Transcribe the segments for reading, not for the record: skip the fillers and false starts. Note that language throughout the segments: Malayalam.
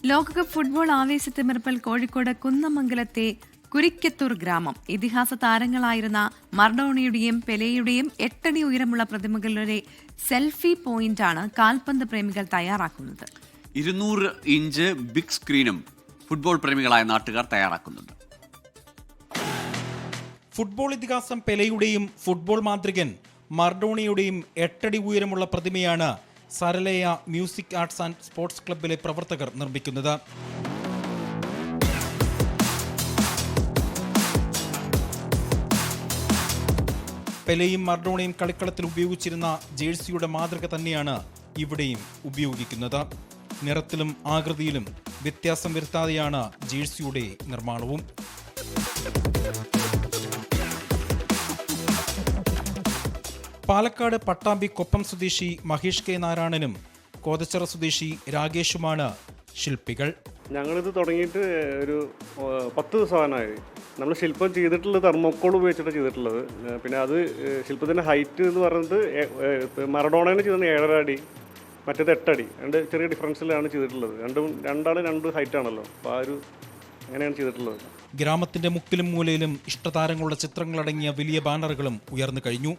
ലോകകപ്പ് ഫുട്ബോൾ ആവേശത്തിമിർപ്പിൽ കോഴിക്കോട് കുന്നമംഗലത്തെ കുരിക്കത്തൂർ ഗ്രാമം ഇതിഹാസ താരങ്ങളായിരുന്ന മറഡോണയുടെയും പെലെയുടെയും 8 അടി ഉയരമുള്ള പ്രതിമകളുടെ സെൽഫി പോയിന്റാണ് കാൽപന്ത് പ്രേമികൾ തയ്യാറാക്കുന്നത്. 200 ഇഞ്ച് ബിഗ് സ്ക്രീനും ഫുട്ബോൾ പ്രേമികളായ നാട്ടുകാർ തയ്യാറാക്കുന്നുണ്ട്. ഫുട്ബോൾ ഇതിഹാസം പെലെയുടെയും ഫുട്ബോൾ മാന്ത്രികൻ മറഡോണയുടെയും 8 അടി ഉയരമുള്ള പ്രതിമയാണ് സരലയ മ്യൂസിക് ആർട്സ് ആൻഡ് സ്പോർട്സ് ക്ലബ്ബിലെ പ്രവർത്തകർ നിർമ്മിക്കുന്നത്. പെലെയും മറഡോണയും കളിക്കളത്തിൽ ഉപയോഗിച്ചിരുന്ന ജേഴ്സിയുടെ മാതൃക തന്നെയാണ് ഇവിടെയും ഉപയോഗിക്കുന്നത്. നിറത്തിലും ആകൃതിയിലും വ്യത്യാസം വരുത്താതെയാണ് ജേഴ്സിയുടെ നിർമ്മാണവും. പാലക്കാട് പട്ടാമ്പി കൊപ്പം സ്വദേശി മഹേഷ് കെ നാരായണനും കോതച്ചിറ സ്വദേശി രാകേഷുമാണ് ശില്പികൾ. ഞങ്ങളിത് തുടങ്ങിയിട്ട് ഒരു 10 ദിവസമാനായി. നമ്മൾ ശില്പം ചെയ്തിട്ടുള്ളത് തെർമോക്കോൾ ഉപയോഗിച്ചിട്ടാണ് ചെയ്തിട്ടുള്ളത്. പിന്നെ അത് ശില്പത്തിൻ്റെ ഹൈറ്റ് എന്ന് പറയുന്നത് മറഡോണേനെ ചെയ്തത് 7.5 അടി, മറ്റേത് 8 അടി. ചെറിയ ഡിഫറൻസിലാണ് ചെയ്തിട്ടുള്ളത്. രണ്ടാളും 2 ഹൈറ്റാണല്ലോ. അപ്പോൾ ആ ഒരു അങ്ങനെയാണ് ചെയ്തിട്ടുള്ളത്. ഗ്രാമത്തിന്റെ മുക്കിലും മൂലയിലും ഇഷ്ടതാരങ്ങളുടെ ചിത്രങ്ങളടങ്ങിയ വലിയ ബാനറുകളും ഉയർന്നു കഴിഞ്ഞു.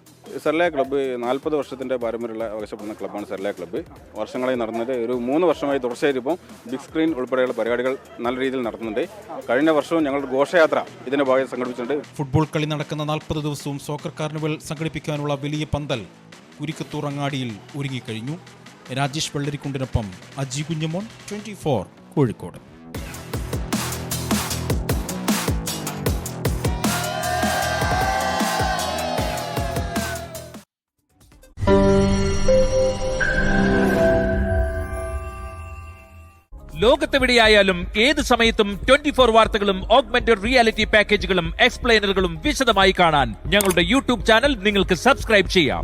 സരലയ ക്ലബ്ബ് 40 വർഷത്തിന്റെ പാരമ്പര്യമുള്ള അവകാശപ്പെടുന്ന ക്ലബ്ബാണ് സരലയ ക്ലബ്ബ്. വർഷങ്ങളായി നടന്നിട്ട് ഒരു 3 വർഷമായി തുടർച്ചയായിട്ട് ഇപ്പോൾ ബിഗ് സ്ക്രീൻ ഉൾപ്പെടെയുള്ള പരിപാടികൾ നല്ല രീതിയിൽ നടത്തുന്നുണ്ട്. കഴിഞ്ഞ വർഷവും ഞങ്ങൾ ഘോഷയാത്ര ഇതിന്റെ ഭാഗമായി സംഘടിപ്പിച്ചിട്ടുണ്ട്. ഫുട്ബോൾ കളി നടക്കുന്ന 40 ദിവസവും സോക്കർ കാർണിവൽ സംഘടിപ്പിക്കാനുള്ള വലിയ പന്തൽ കുരിക്കത്തൂർ അങ്ങാടിയിൽ ഒരുങ്ങിക്കഴിഞ്ഞു. രാജേഷ് വെള്ളരിക്കുണ്ടിനൊപ്പം അജി കുഞ്ഞുമോൻ, 24 കോഴിക്കോട്. ലോകത്തെവിടെയായാലും ഏത് സമയത്തും 24 വാർത്തകളും ഓഗ്മെന്റഡ് റിയാലിറ്റി പാക്കേജുകളും എക്സ്പ്ലെയിനറുകളും വിശദമായി കാണാൻ ഞങ്ങളുടെ യൂട്യൂബ് ചാനൽ നിങ്ങൾക്ക് സബ്സ്ക്രൈബ് ചെയ്യാം.